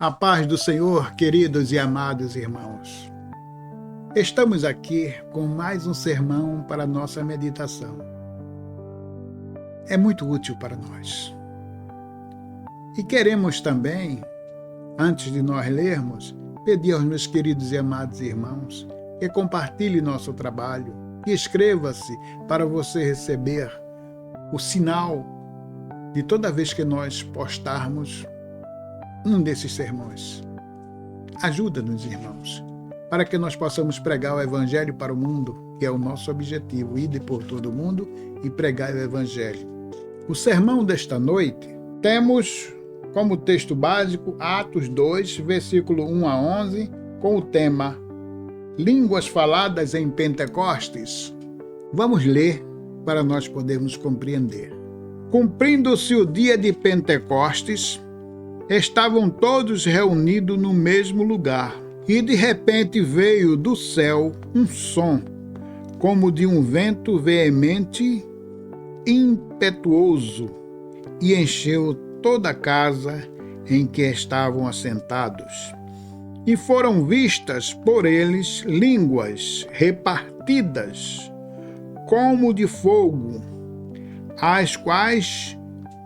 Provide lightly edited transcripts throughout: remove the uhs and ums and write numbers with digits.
A paz do Senhor, queridos e amados irmãos. Estamos aqui com mais um sermão para nossa meditação. É muito útil para nós. E queremos também, antes de nós lermos, pedir aos meus queridos e amados irmãos que compartilhe nosso trabalho e inscreva-se para você receber o sinal de toda vez que nós postarmos um desses sermões. Ajuda-nos, irmãos, para que nós possamos pregar o Evangelho para o mundo, que é o nosso objetivo, ir por todo o mundo e pregar o Evangelho. O sermão desta noite temos como texto básico Atos 2, versículo 1 a 11, com o tema Línguas faladas em Pentecostes. Vamos ler para nós podermos compreender. Cumprindo-se o dia de Pentecostes, estavam todos reunidos no mesmo lugar, e de repente veio do céu um som, como de um vento veemente, impetuoso, e encheu toda a casa em que estavam assentados. E foram vistas por eles línguas repartidas, como de fogo, as quais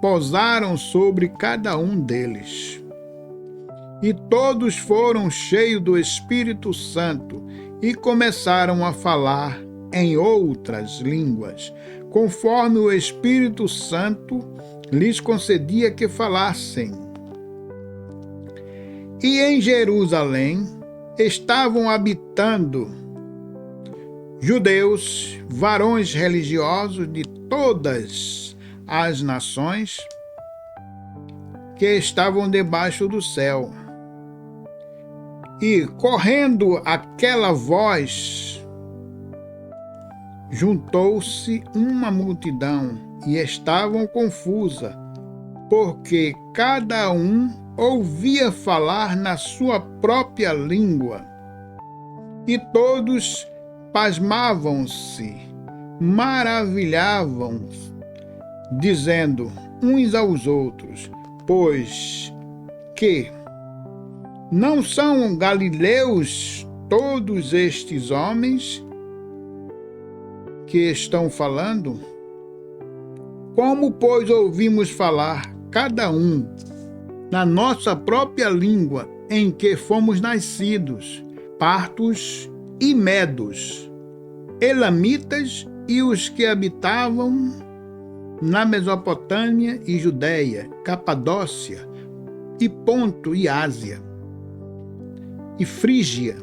pousaram sobre cada um deles. E todos foram cheios do Espírito Santo e começaram a falar em outras línguas, conforme o Espírito Santo lhes concedia que falassem. E em Jerusalém estavam habitando judeus, varões religiosos de todas as nações que estavam debaixo do céu. E, correndo aquela voz, juntou-se uma multidão e estavam confusa, porque cada um ouvia falar na sua própria língua. E todos pasmavam-se, maravilhavam-se, dizendo uns aos outros, pois que não são galileus todos estes homens que estão falando? Como, pois, ouvimos falar, cada um, na nossa própria língua em que fomos nascidos, partos e medos, elamitas e os que habitavam na Mesopotâmia e Judéia, Capadócia e Ponto e Ásia, e Frígia,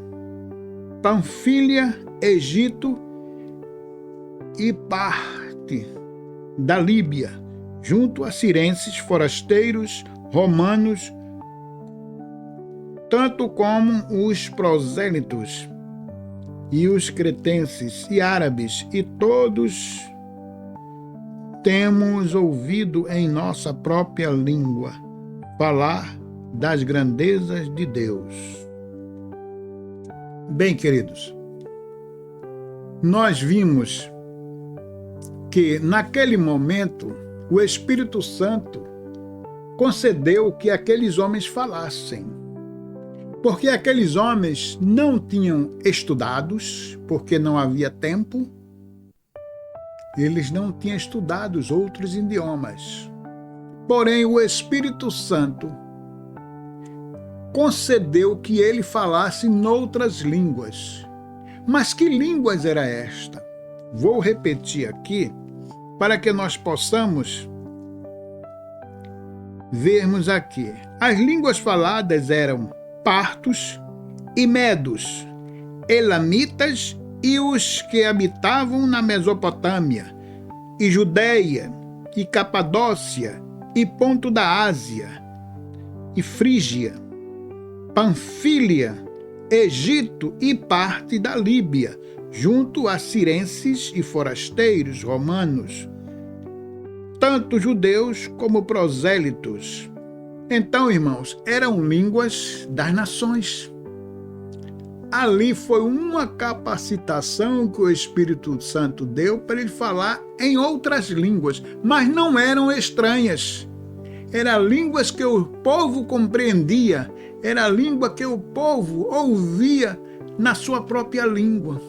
Panfília, Egito e parte da Líbia, junto a cirenses, forasteiros, romanos, tanto como os prosélitos e os cretenses e árabes, e todos temos ouvido em nossa própria língua falar das grandezas de Deus. Bem, queridos, nós vimos que naquele momento o Espírito Santo concedeu que aqueles homens falassem, porque aqueles homens não tinham estudados, porque não havia tempo. Eles não tinham estudado os outros idiomas. Porém, o Espírito Santo concedeu que ele falasse noutras línguas. Mas que línguas era esta? Vou repetir aqui para que nós possamos vermos aqui. As línguas faladas eram partos e medos, elamitas e os que habitavam na Mesopotâmia, e Judéia, e Capadócia, e Ponto da Ásia, e Frígia, Panfília, Egito e parte da Líbia, junto a cirenses e forasteiros romanos, tanto judeus como prosélitos. Então, irmãos, eram línguas das nações. Ali foi uma capacitação que o Espírito Santo deu para ele falar em outras línguas, mas não eram estranhas. Eram línguas que o povo compreendia Era a língua que o povo ouvia na sua própria língua.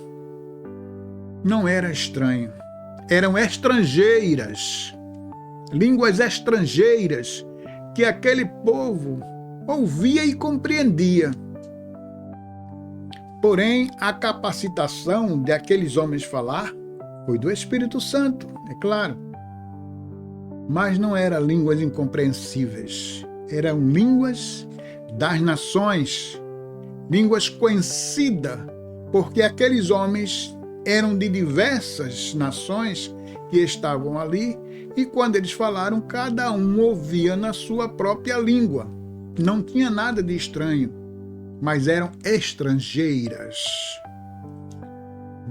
Não era estranho, eram estrangeiras, línguas estrangeiras que aquele povo ouvia e compreendia. Porém, a capacitação de aqueles homens falar foi do Espírito Santo, é claro. Mas não eram línguas incompreensíveis, eram línguas das nações, línguas conhecidas, porque aqueles homens eram de diversas nações que estavam ali, e quando eles falaram, cada um ouvia na sua própria língua. Não tinha nada de estranho, mas eram estrangeiras.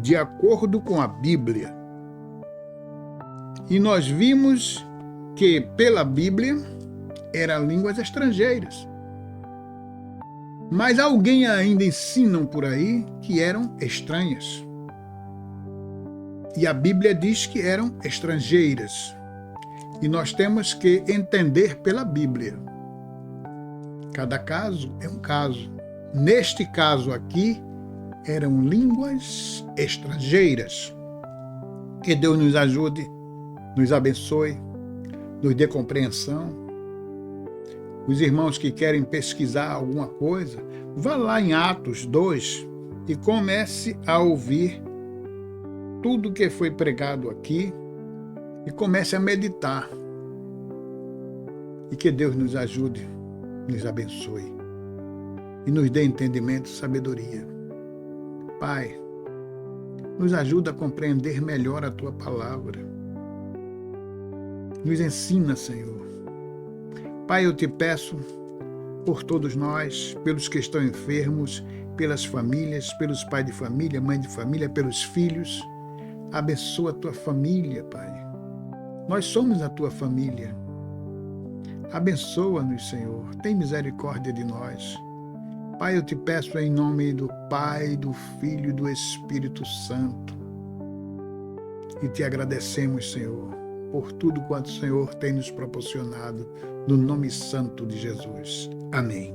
De acordo com a Bíblia. E nós vimos que, pela Bíblia, eram línguas estrangeiras. Mas alguém ainda ensinam por aí que eram estranhas. E a Bíblia diz que eram estrangeiras. E nós temos que entender pela Bíblia. Cada caso é um caso. Neste caso aqui, eram línguas estrangeiras. Que Deus nos ajude, nos abençoe, nos dê compreensão. Os irmãos que querem pesquisar alguma coisa, vá lá em Atos 2 e comece a ouvir tudo que foi pregado aqui e comece a meditar. E que Deus nos ajude, nos abençoe e nos dê entendimento e sabedoria. Pai, nos ajuda a compreender melhor a Tua palavra. Nos ensina, Senhor. Pai, eu te peço por todos nós, pelos que estão enfermos, pelas famílias, pelos pais de família, mãe de família, pelos filhos. Abençoa a Tua família, Pai. Nós somos a Tua família. Abençoa-nos, Senhor. Tem misericórdia de nós. Pai, eu te peço em nome do Pai, do Filho e do Espírito Santo. E te agradecemos, Senhor, por tudo quanto o Senhor tem nos proporcionado, no nome santo de Jesus. Amém.